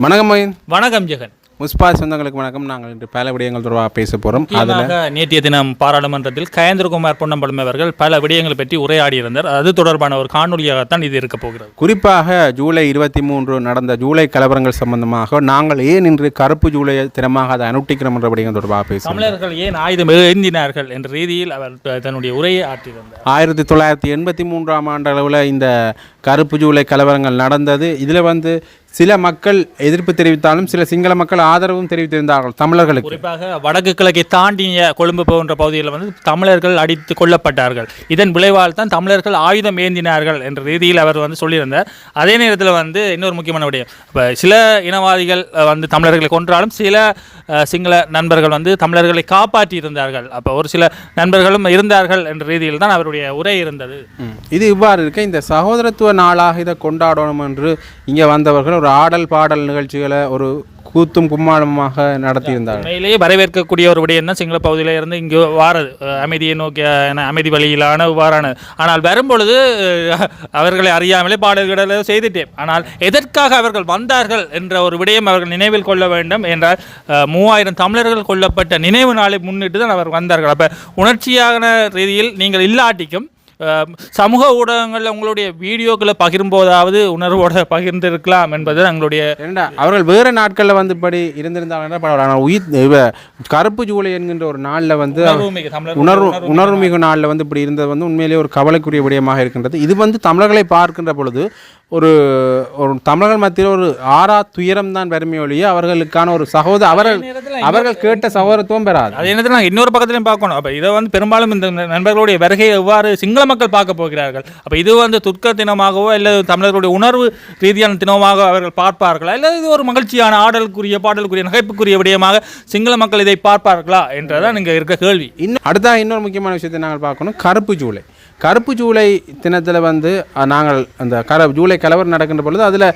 வணக்கம் வணக்கம் ஜெகன். முஸ்பாத் சொந்தங்களுக்கு வணக்கம். நாங்கள் இன்று பல விடயங்கள் தொடர்பாக பேச போகிறோம். அதில் நேற்றைய தினம் பாராளுமன்றத்தில் கயேந்திரகுமார் பொன்னம்பலம் அவர்கள் பல விடயங்களை பற்றி உரையாடியிருந்தார். அது தொடர்பான ஒரு காணொலியாகத்தான் இது இருக்க போகிறது. குறிப்பாக ஜூலை 23 நடந்த ஜூலை கலவரங்கள் சம்பந்தமாக நாங்கள் ஏன் இன்று கருப்பு ஜூலை தினமாக அதை அனுஷ்டிக்கிறோம் என்ற விடயங்கள் தொடர்பாக பேசுகிறோம். தமிழர்கள் ஏன் ஆயுதம் ஏந்தினார்கள் என்ற ரீதியில் அவர் தன்னுடைய உரையை ஆற்றியிருந்தார். 1983 ஆண்டு அளவில் இந்த கருப்பு ஜூலை கலவரங்கள் நடந்தது. இதில் சில மக்கள் எதிர்ப்பு தெரிவித்தாலும் சில சிங்கள மக்கள் ஆதரவும் தெரிவித்திருந்தார்கள் தமிழர்களுக்கு. குறிப்பாக வடக்கு கிழக்கை தாண்டிய கொழும்பு போன்ற பகுதியில் தமிழர்கள் அடித்து கொல்லப்பட்டார்கள். இதன் விளைவால் தான் தமிழர்கள் ஆயுதம் ஏந்தினார்கள் என்ற ரீதியில் அவர் சொல்லியிருந்தார். அதே நேரத்தில் இன்னொரு முக்கியமான விடயம், இப்போ சில இனவாதிகள் தமிழர்களை கொன்றாலும் சில சிங்கள நண்பர்கள் தமிழர்களை காப்பாற்றி இருந்தார்கள். அப்போ ஒரு சில நண்பர்களும் இருந்தார்கள் என்ற ரீதியில் தான் அவருடைய உரை இருந்தது. இது இவ்வாறு இருக்க இந்த சகோதரத்துவ நாளாக இதை கொண்டாடணும் என்று இங்கே வந்தவர்கள் ஒரு ஆடல் பாடல் நிகழ்ச்சிகளை ஒரு கூத்தும் கும்மாளமாக நடத்தியிருந்தார்கள். உண்மையிலேயே வரவேற்கக்கூடிய ஒரு விடயம் தான் சிங்கள பகுதியில் இருந்து இங்கே வாரது, அமைதியை நோக்கிய அமைதி வழியிலான வாரானது. ஆனால் வரும்பொழுது அவர்களை அறியாமலே பாடல்களை செய்துட்டேன். ஆனால் எதற்காக அவர்கள் வந்தார்கள் என்ற ஒரு விடயம் அவர்கள் நினைவில் கொள்ள வேண்டும் என்றால் 3000 தமிழர்கள் கொல்லப்பட்ட நினைவு நாளை முன்னிட்டு தான் அவர் வந்தார்கள். அப்போ உணர்ச்சியான ரீதியில் நீங்கள் இல்லாட்டிக்கும் சமூக ஊடகங்களில் உங்களுடைய வீடியோக்களை பகிரும்போதாவது உணர்வோடு பகிர்ந்திருக்கலாம் என்பது எங்களுடைய. அவர்கள் வேறு நாட்களில் இப்படி இருந்திருந்தாங்கன்னா கருப்பு ஜூலை என்கின்ற ஒரு நாளில் உணர்வுமிகு நாளில் இப்படி இருந்தது உண்மையிலேயே ஒரு கவலைக்குரிய விடயமாக இருக்கின்றது. இது தமிழர்களை பார்க்கின்ற பொழுது ஒரு தமிழர்கள் மத்தியில் ஒரு துயரம் தான் வறுமையொழிய அவர்களுக்கான ஒரு அவர்கள் கேட்ட சகோதரத்துவம் பெறாது. அதே நேரத்தில் நாங்கள் இன்னொரு பக்கத்திலையும் பார்க்கணும். அப்போ இதை பெரும்பாலும் இந்த நண்பர்களுடைய வருகையை எவ்வாறு சிங்கள மக்கள் பார்க்க போகிறார்கள். அப்போ இது துர்க்க தினமாகவோ இல்லை தமிழர்களுடைய உணர்வு ரீதியான தினமாக அவர்கள் பார்ப்பார்களா, இல்லை இது ஒரு மகிழ்ச்சியான பாடலுக்குரிய நகைப்புக்குரிய விடயமாக சிங்கள மக்கள் இதை பார்ப்பார்களா என்றதான் இங்கே இருக்க கேள்வி. இன்னொரு முக்கியமான விஷயத்தை நாங்கள் பார்க்கணும். கருப்பு ஜூலை தினத்தில் நாங்கள் அந்த ஜூலை கலவரம் நடக்கின்ற பொழுது அதில்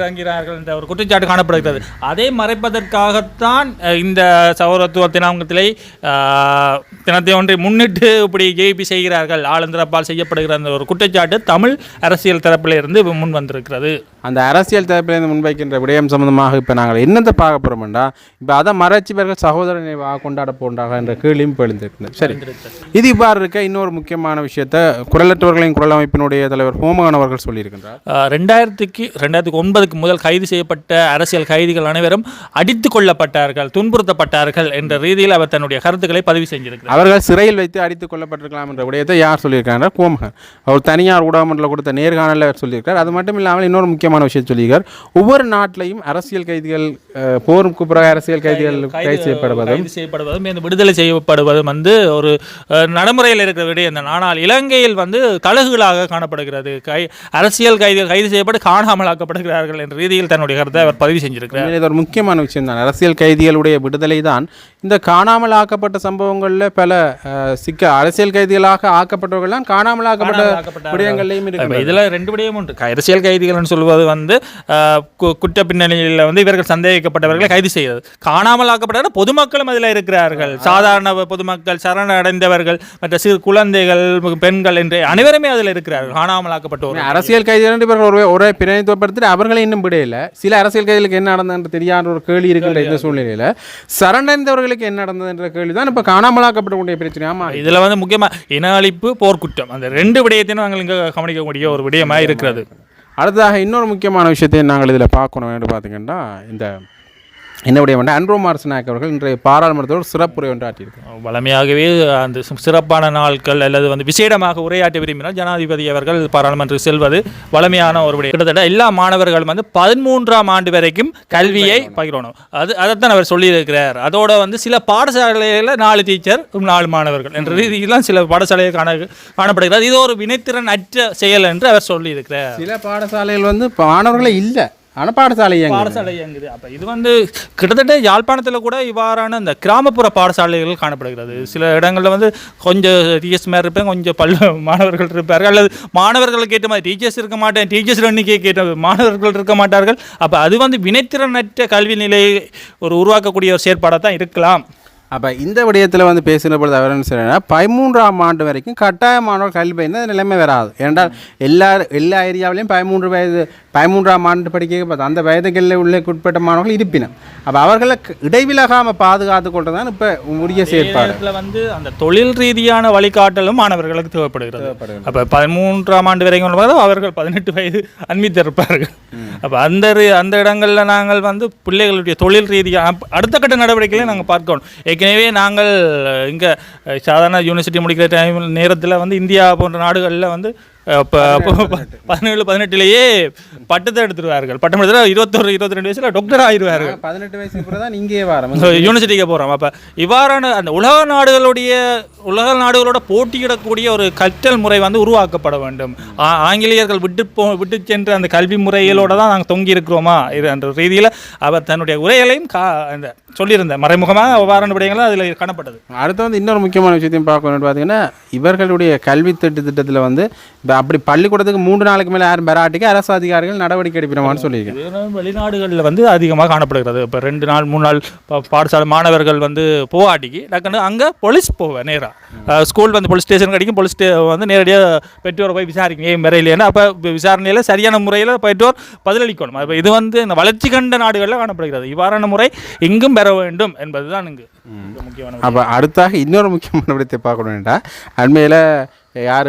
இறங்கிறார்கள் என்ற ஒரு குற்றச்சாட்டு காணப்படுகிறது. அதை மறைப்பதற்காகத்தான் இந்த சகோதரத்துவ தினத்தை ஒன்றை முன்னிட்டு இப்படி ஜேபி செய்கிறார்கள், ஆளுந்தரப்பால் செய்யப்படுகிற அந்த ஒரு குற்றச்சாட்டு தமிழ் அரசியல் தரப்பில் இருந்து முன் வந்திருக்கிறது. அந்த அரசியல் தரப்பிலிருந்து முன்வைக்கின்ற விடயம் சம்பந்தமாக இப்போ நாங்கள் என்னத்தை பார்க்க போகிறோம்டா, இப்போ அதை மறைச்சி பிறகு சகோதரனை கொண்டாட போன்றாங்க என்ற கேள்வியும் எழுந்திருக்கிறது. சரி, இது இவ்வாறு இருக்க இன்னொரு முக்கியமான விஷயத்தை குரலற்றவர்களின் குரல் அமைப்பினுடைய தலைவர் ஹோமகன் அவர்கள் சொல்லியிருக்கின்றார். 2009 முதல் கைது செய்யப்பட்ட அரசியல் கைதிகள் அனைவரும் அடித்துக் கொள்ளப்பட்டார்கள், துன்புறுத்தப்பட்டார்கள் என்ற ரீதியில் அவர் தன்னுடைய கருத்துக்களை பதிவு செஞ்சிருக்கிறார். அவர்கள் சிறையில் வைத்து அடித்துக் கொள்ளப்பட்டிருக்கலாம் என்ற விடயத்தை யார் சொல்லியிருக்காங்க? ஹோமகன் அவர் தனியார் ஊடகமன்றத்தில் கொடுத்த நேர்காணலில் அவர் சொல்லியிருக்கார். அது மட்டும் இல்லாமல் இன்னொரு முக்கியமான விஷயம் சொல்லியிருக்கார். ஒவ்வொரு நாட்டிலையும் அரசியல் கைதிகள் போருக்கு பிறகு அரசியல் கைதிகள் கைது செய்யப்படுவதும் விடுதலை செய்யப்படுவதும் ஒரு நடைமுறையில் இருக்கிற விடயம். ஆனால் இலங்கையில் தலகுகளாக காணப்படுகிறது. அரசியல் கைதிகள் கைது செய்யப்பட்டு காணாமலாக்கப்படுகிறார்கள் என்ற ரீதியில் தன்னுடைய கருத்தை அவர் பதிவு செஞ்சிருக்கிறார். இது ஒரு முக்கியமான விஷயம் தான். அரசியல் கைதிகளுடைய விடுதலை தான் இந்த காணாமல் ஆக்கப்பட்ட சம்பவங்களில் பல அரசியல் கைதிகளாக ஆக்கப்பட்டவர்கள் தான் காணாமலாக்கப்பட்ட விடயங்களையும் இருக்கு. இதில் 2 விடயம் உண்டு. அரசியல் கைதிகள் சொல்வது குற்ற பின்னணியில் இவர்கள் சந்தேகிக்கப்பட்டவர்களை கைது செய்வது. காணாமல் ஆக்கப்பட்ட பொதுமக்களும் அதில் இருக்கிறார்கள். சாதாரண பொதுமக்கள், சரண அடைந்தவர்கள், மற்ற சிறு குழந்தைகள், பெண்கள் என்று அனைவருமே அதில் இருக்கிறார்கள். காணாமலாக்கப்பட்டவர்கள் அரசியல் கைதிகள் இவர்கள் ஒரே பிரதிநிதித்துவப்படுத்தி அவர்களை இன்னும் விடையில சில அரசியல் கைதிகளுக்கு என்ன நடந்தது என்று தெரியாத ஒரு கேள்வி இருக்கின்ற இந்த சூழ்நிலையில் சரணடைந்தவர்களுக்கு என்ன நடந்தது என்ற கேள்வி தான் இப்போ காணாமலாக்கப்படக்கூடிய பிரச்சனை. ஆமாம், இதில் முக்கியமாக இன அழிப்பு, போர்க்குற்றம், அந்த 2 விடயத்தையும் நாங்கள் இங்கே கவனிக்கக்கூடிய ஒரு விடயமாக இருக்கிறது. அடுத்ததாக இன்னொரு முக்கியமான விஷயத்தை நாங்கள் இதில் பார்க்கணும் என்று பார்த்தீங்கன்னா, இந்த என்னுடைய அன்ரோ மார்சநாயக் அவர்கள் இன்றைய பாராளுமன்றத்தோடு சிறப்புரை ஒன்றாற்றியிருக்கிறார். வளமையாகவே அந்த சிறப்பான நாட்கள் அல்லது விசேடமாக உரையாற்ற விரும்பினால் ஜனாதிபதி அவர்கள் பாராளுமன்றத்துக்கு செல்வது வளமையான ஒரு விடயம். கிட்டத்தட்ட எல்லா மாணவர்களும் 13ஆம் ஆண்டு வரைக்கும் கல்வியை பகிரணும். அதைத்தான் அவர் சொல்லியிருக்கிறார். அதோட சில பாடசாலையில் 4 டீச்சர் 4 மாணவர்கள் என்ற ரீதியிலாம் சில பாடசாலையை காணப்படுகிறது. இது ஒரு வினைத்திறன் அற்ற செயல் என்று அவர் சொல்லியிருக்கிறார். சில பாடசாலைகள் மாணவர்களே இல்லை, ஆனால் பாடசாலை இயங்குது. அப்போ இது கிட்டத்தட்ட யாழ்ப்பாணத்தில் கூட இவ்வாறான இந்த கிராமப்புற பாடசாலைகள் காணப்படுகிறது. சில இடங்களில் கொஞ்சம் டீச்சர்ஸ் மாதிரி இருப்பாங்க, கொஞ்சம் மாணவர்கள் இருப்பார்கள், அல்லது மாணவர்களுக்கு ஏற்ற மாதிரி டீச்சர்ஸ் இருக்க மாட்டேன், டீச்சர்ஸ் எண்ணிக்கை கேட்ட மாணவர்கள் இருக்க மாட்டார்கள். அப்போ அது வினைத்திறனற்ற கல்வி நிலையை உருவாக்கக்கூடிய ஒரு செயற்பாடாக தான் இருக்கலாம். அப்போ இந்த விடயத்தில் பேசுகிற பொழுது அவர் என்ன சொல்கிறேன்னா 13ஆம் ஆண்டு வரைக்கும் கட்டாயமானவர் கல்வி பயிர்ந்தால் நிலைமை வராது. ஏனென்றால் எல்லா ஏரியாவிலையும் 13 வயது 13ஆம் ஆண்டு படிக்க அந்த வயதுகளில் உள்ள உட்பட்ட மாணவர்கள் இருப்பினும் அப்போ அவர்களை இடைவிலகாமல் பாதுகாத்து கொண்டு தான் இப்போ உரிய செயற்பாடு வந்து அந்த தொழில் ரீதியான வழிகாட்டலும் மாணவர்களுக்கு தேவைப்படுகிறது. அப்போ 13ஆம் ஆண்டு வரைக்கும் அவர்கள் 18 வயது அன்மித்திருப்பார்கள். அப்போ அந்த இடங்களில் நாங்கள் வந்து பிள்ளைகளுடைய தொழில் ரீதியாக அடுத்த கட்ட நடவடிக்கைகளை நாங்கள் பார்க்கணும். ஏற்கனவே நாங்கள் இங்கே சாதாரண யூனிவர்சிட்டி முடிக்கிற டைம் நேரத்தில் வந்து இந்தியா போன்ற நாடுகளில் வந்து இப்போ 17-18 பட்டத்தை எடுத்துருவார்கள். பட்டம் எடுத்து 21-22 வயசில் டாக்டர் ஆயிடுவார்கள். 18 வயசுக்கு தான் இங்கே வரோம் யூனிவர்சிட்டிக்கு போகிறோம். அப்போ இவ்வாறான அந்த உலக நாடுகளோட போட்டியிடக்கூடிய ஒரு கற்றல் முறை வந்து உருவாக்கப்பட வேண்டும். ஆங்கிலேயர்கள் விட்டு சென்ற அந்த கல்வி முறைகளோட தான் நாங்கள் தொங்கி இருக்கிறோமா என்ற ரீதியில் அவர் தன்னுடைய உரைகளையும் சொல்லியிருந்தேன். மறைமுகமாக அவ்வாறான விடயங்களும் அதில் காணப்பட்டது. அடுத்து வந்து இன்னொரு முக்கியமான விஷயத்தையும் பார்க்கணும். பார்த்தீங்கன்னா இவர்களுடைய கல்வி திட்டத்தில் வந்து அப்படி பள்ளிக்கூடத்துக்கு 3 நாளுக்கு மேலே யாரும் பெறாட்டிக்கு அரசு அதிகாரிகள் நடவடிக்கை எடுப்பினோம்னு சொல்லியிருக்கேன். வெளிநாடுகளில் வந்து அதிகமாக காணப்படுகிறது. இப்போ 2 நாள் 3 நாள் பாடசாலை மாணவர்கள் வந்து போகாட்டிக்கு டக்குன்னு அங்கே போலீஸ் போவேன் நேராக ஸ்கூல் வந்து போலீஸ் ஸ்டேஷன் கிடைக்கும். போலீஸ் வந்து நேரடியாக பெற்றோரை போய் விசாரிக்கும் ஏன் வரையிலேன்னா அப்போ விசாரணையில் சரியான முறையில் பெற்றோர் பதிலளிக்கணும். அப்போ இது வந்து இந்த வளர்ச்சி கண்ட நாடுகளில் காணப்படுகிறது. இவ்வாறான முறை இங்கும் பெற வேண்டும் என்பதுதான் இங்கு முக்கியமான. அப்போ அடுத்தாக இன்னொரு முக்கியமான விடத்தை பார்க்கணும்டா அண்மையில் யார்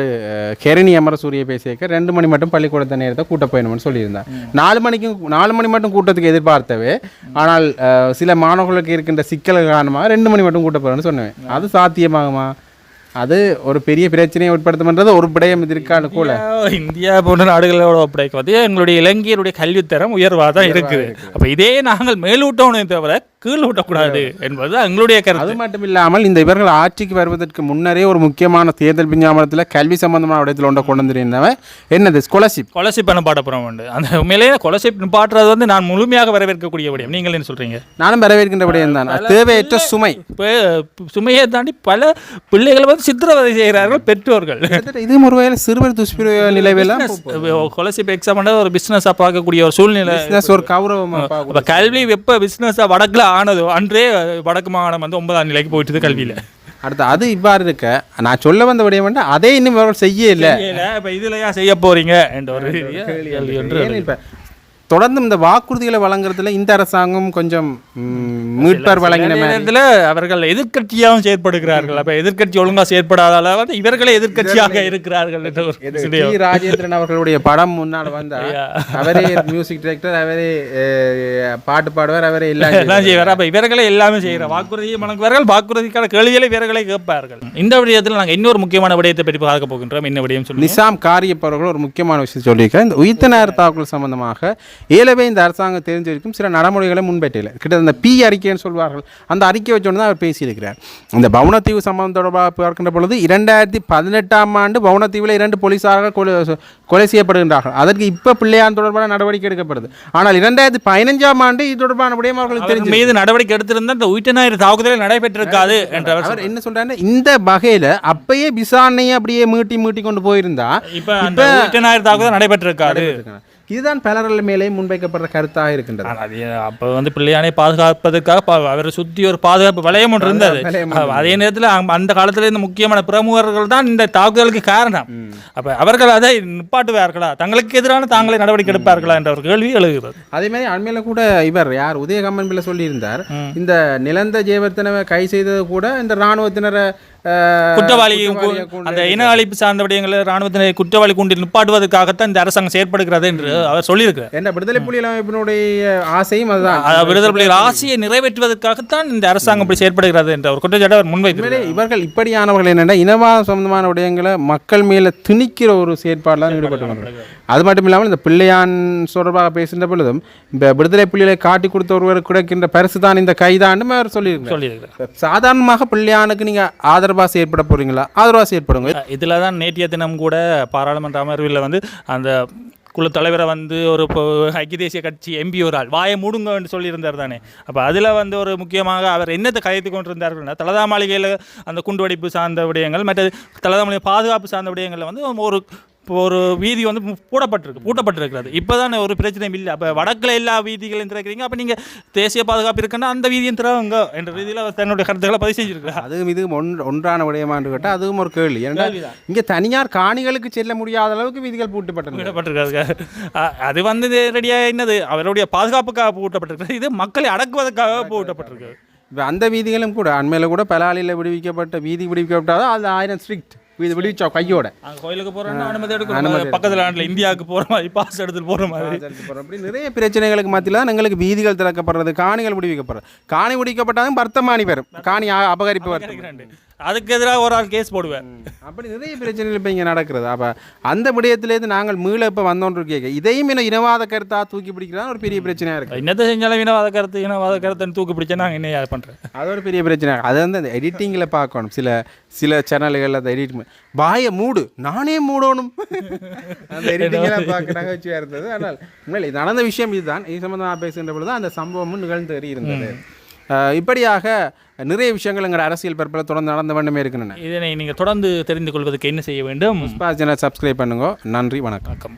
கெரணி அமரசூரிய பேசியிருக்க 2 மணி மட்டும் பள்ளிக்கூடத்தை நேரத்தை கூட்ட போயணும்னு சொல்லியிருந்தேன். 4 மணி மட்டும் கூட்டத்துக்கு எதிர்பார்த்தவே, ஆனால் சில மாணவர்களுக்கு இருக்கின்ற சிக்கல் காரணமாக 2 மணி மட்டும் கூட்ட போகிறேன்னு சொன்னேன். அது சாத்தியமாகுமா? அது ஒரு பெரிய பிரச்சனையை உட்படுத்தும்ன்றது ஒரு விடயம் இருக்காது கூட. இந்தியா போன்ற நாடுகளோட ஒப்படைக்கும் எங்களுடைய இளைஞருடைய கல்வித்தரம் உயர்வாக தான் இருக்குது. அப்போ இதே நாங்கள் மேலூட்டோனே தவிர கீழ் ஊட்டக்கூடாது என்பது எங்களுடைய கருத்து. அது மட்டும் இல்லாமல் இந்த இவர்கள் ஆட்சிக்கு வருவதற்கு முன்னரே ஒரு முக்கியமான தேர்தல் விஞ்ஞாபனத்தில் கல்வி சம்பந்தமான இடத்துல ஒன்றை கொண்டு வந்திருந்தவன் என்னது ஸ்காலர்ஷிப் நிப்பாட்டப்புறம் உண்டு. அந்த உண்மையிலேயே ஸ்காலர்ஷிப் நிப்பாட்டுறது வந்து நான் முழுமையாக வரவேற்கக்கூடிய விடயம். நீங்கள் என்ன சொல்றீங்க? நானும் வரவேற்கின்ற விடயம் தான். தேவையற்ற சுமை, சுமையை தாண்டி பல பிள்ளைகள் வந்து சித்திரவதை செய்கிறார்கள் பெற்றோர்கள். இது ஒரு வகையில் சிறுவர் துஷ்பிரயோக நிலைவெல்லாம் ஸ்காலர்ஷிப் எக்ஸாம் ஒரு பிஸ்னஸாக பார்க்கக்கூடிய ஒரு சூழ்நிலை, ஒரு கௌரவமாக. கல்வி எப்போ பிஸ்னஸாக வடக்கில் ஆனதோ அன்றே வடக்கு மாகாணம் வந்து 9ஆம் நிலைக்கு போயிட்டு கல்வியில். அடுத்து அது இவ்வாறு இருக்க நான் சொல்ல வந்த விடயம் வந்து அதே இன்னும் இவர்கள் செய்ய இல்லை. இப்போ இதுலையா செய்ய போறீங்க என்ற ஒரு கேள்வி. தொடர்ந்து இந்த வாக்குறுதிகளை வழங்குறதுல இந்த அரசாங்கம் கொஞ்சம் மீட்பர் வழங்கின நேரத்தில் அவர்கள் எதிர்கட்சியாகவும் செயற்படுகிறார்கள். அப்போ எதிர்கட்சி ஒழுங்காக செயற்படாதால வந்து இவர்களே எதிர்கட்சியாக இருக்கிறார்கள். ராஜேந்திரன் அவர்களுடைய படம் முன்னால் வந்தால் அவரே மியூசிக் டைரக்டர், அவரே பாட்டு பாடுவார், அவரே எல்லாம் செய்வார். அப்போ இவர்களே எல்லாமே செய்கிறார். வாக்குறுதியை வழங்குவார்கள், வாக்குறுதிக்கான கேள்விகளை இவர்களே கேட்பார்கள். இந்த விடயத்தில் நாங்கள் இன்னொரு முக்கியமான விடயத்தை பற்றி பார்க்க போகின்றோம். என்ன விடயம் சொல்லி நிசாம் காரியப் அவர்கள் ஒரு முக்கியமான விஷயம் சொல்லியிருக்கார். இந்த உயிர்த்த நேர தாக்குதல் சம்பந்தமாக ஏலவே இந்த அரசாங்கம் தெரிஞ்சிருக்கும் சில நடைமுறைகளை முன்வைட்டில கிட்ட அந்த பி அறிக்கைன்னு சொல்வார்கள். அந்த அறிக்கை வச்சோன்னு தான் அவர் பேசியிருக்கிறார். இந்த பவுனத்தீவு சம்பவம் தொடர்பாக பார்க்கின்ற பொழுது 2018ஆம் ஆண்டு பவுனத்தீவில் 2 போலீசார்கள் கொலை செய்யப்படுகின்றார்கள். அதற்கு இப்போ பிள்ளையான் தொடர்பான நடவடிக்கை எடுக்கப்படுது. ஆனால் 2015ஆம் ஆண்டு இது தொடர்பான விடயம் அவர்களுக்கு தெரிஞ்சு மீது நடவடிக்கை எடுத்திருந்தால் இந்த உயிர்த்த தாக்குதல் நடைபெற்றிருக்காது என்ற அவர் என்ன சொல்றாரு. இந்த வகையில் அப்பயே விசாரணையை அப்படியே மீட்டி கொண்டு போயிருந்தா இப்போ உயிர்த்த தாக்குதல் நடைபெற்றிருக்காது. இதுதான் பலர்கள் மேலே முன்வைக்கப்படுற கருத்தாக இருக்கின்றது. அப்போ வந்து பிள்ளையானை பாதுகாப்பதற்காக அவரை சுற்றி ஒரு பாதுகாப்பு வளையம் ஒன்று இருந்தது. அதே நேரத்தில் அந்த காலத்தில் இந்த முக்கியமான பிரமுகர்கள் தான் இந்த தாக்குதலுக்கு காரணம். அப்போ அவர்கள் அதை நிப்பாட்டுவார்களா, தங்களுக்கு எதிரான தாங்களே நடவடிக்கை எடுப்பார்களா என்ற ஒரு கேள்வி எழுகிறது. அதே மாதிரி அண்மையில் கூட இவர் யார் உதயகம்மன் பிள்ளை சொல்லியிருந்தார், இந்த நிலந்த ஜெயவர்த்தனவை கை செய்தது கூட இந்த இராணுவத்தினரை குற்றவாளி அந்த இன அழிப்பு சார்ந்த விடயங்களை இராணுவத்தினை குற்றவாளி கூண்டில் நிப்பாட்டுவதற்காகத்தான் இந்த அரசாங்கம் செயற்படுகிறது என்று அவர் சொல்லியிருக்கிறார். என்ன விடுதலை புலிகள் அமைப்பினுடைய ஆசையும் அதுதான். விடுதலை புலிகள் ஆசையை நிறைவேற்றுவதற்காகத்தான் இந்த அரசாங்கம் இப்படி செயற்படுகிறது என்ற ஒரு குற்றச்சாட்டை அவர் முன்வைக்கிறார். இவர்கள் இப்படியானவர்கள் என்னென்னா இனவாத சம்பந்தமான விடயங்களை மக்கள் மேலே திணிக்கிற ஒரு செயற்பாடுலாம் ஈடுபட்டு. அது மட்டும் இல்லாமல் இந்த பிள்ளையான் தொடர்பாக பேசுகின்ற பொழுதும் இந்த விடுதலை புலிகளை காட்டி கொடுத்த ஒருவர் கிடைக்கின்ற பரிசு தான் இந்த கைதாண்டு அவர் சொல்லியிருக்கிறார். சாதாரணமாக பிள்ளையானுக்கு நீங்கள் ஆதரவாக செயற்பட போறீங்களா? ஆதரவாக செயற்படுங்க. இதில் தான் நேற்றைய தினம் கூட பாராளுமன்ற அமர்வில் வந்து அந்த குழு தலைவரை வந்து ஒரு ஐக்கிய தேசிய கட்சி எம்பி ஒரு ஆள் வாயை மூடுங்க என்று சொல்லியிருந்தார் தானே. அப்போ அதில் வந்து ஒரு முக்கியமாக அவர் என்னத்தை கதைத்து கொண்டிருந்தார்கள்னா தலதா மாளிகையில் அந்த குண்டுவெடிப்பு சார்ந்த விடயங்கள், மற்றது தலதா மாளிகை பாதுகாப்பு சார்ந்த விடயங்களில் வந்து ஒரு ஒரு வீதி வந்து பூட்டப்பட்டிருக்கிறது. இப்போ தான் ஒரு பிரச்சனையும் இல்லை. அப்போ வடக்கில் எல்லா வீதிகளையும் திறக்கிறீங்க, அப்போ நீங்கள் தேசிய பாதுகாப்பு இருக்குன்னா அந்த வீதியும் திறவுங்க என்ற ரீதியில் அவர் தன்னுடைய கருத்துக்களை பதிவு செஞ்சுருக்கிறார். அதுவும் இது ஒன்றான விடயமான்னு கேட்டால் அதுவும் ஒரு கேள்வி. ஏன்னா இங்கே தனியார் காணிகளுக்கு செல்ல முடியாத அளவுக்கு வீதிகள் பூட்டப்பட்டிருக்காங்க. அது வந்து ரெடியாக என்னது அவருடைய பாதுகாப்புக்காக பூட்டப்பட்டிருக்கிறது, இது மக்களை அடக்குவதற்காக பூட்டப்பட்டிருக்கு. இப்போ அந்த வீதிகளும் கூட அண்மையில் கூட பலாலியில் விடுவிக்கப்பட்டால் அது 1000 ஸ்ட்ரிக்ட் வீதி விடுவிச்சா கையோட கோயிலுக்கு போகிறோன்னா அனுமதி எடுக்கணும், பக்கத்தில் நாட்டில் இந்தியாவுக்கு போகிற மாதிரி பாஸ் எடுத்துகிட்டு போகிற மாதிரி அப்படி நிறைய பிரச்சனைகளுக்கு மத்தியில் தான் எங்களுக்கு வீதிகள் திறக்கப்படுறது, காணிகள் விடுவிக்கப்படுறது. காணி விடுவிக்கப்பட்டாலும் வர்த்தமானி வரும், காணி அபகரிப்பு வரும், அதுக்கு எதிராக ஒரு ஆள் கேஸ் போடுவேன். அப்படி நிறைய பிரச்சனைகள் இப்போ இங்கே நடக்கிறது. அப்போ அந்த விடயத்திலேருந்து நாங்கள் மீள இப்போ வந்தோன்று கேட்க இதையும் இன்னும் இனவாத கருத்தாக தூக்கி பிடிக்கிறான் ஒரு பெரிய பிரச்சனையாக இருக்குது. என்னத்தை செஞ்சாலும் இனவாத கருத்துன்னு தூக்கி பிடிச்சா நாங்கள் என்ன பண்ணுறேன், அது ஒரு பெரிய பிரச்சனை. அது வந்து அந்த எடிட்டிங்கில் பார்க்கணும். சில சேனல்களில் அந்த எடிட் வாயை மூடு நானே மூடணும் அந்த எடிட்டிங்கெல்லாம் பார்க்க நகைச்சுவையாக இருந்தது. ஆனால் உண்மையில் இது நடந்த விஷயம் இதுதான். இது சம்மந்தமாக பேசுகின்ற பொழுது தான் அந்த சம்பவமும் நிகழ்ந்து இருந்தது. இப்படியாக நிறைய விஷயங்கள் எங்கள் அரசியல் பரப்பில் தொடர்ந்து நடந்த வேண்டுமே இருக்கின்றன. இதனை நீங்கள் தொடர்ந்து தெரிந்து கொள்வதற்கு என்ன செய்ய வேண்டும்? புஷ்பா சேனல் சப்ஸ்கிரைப் பண்ணுங்க. நன்றி, வணக்கம்.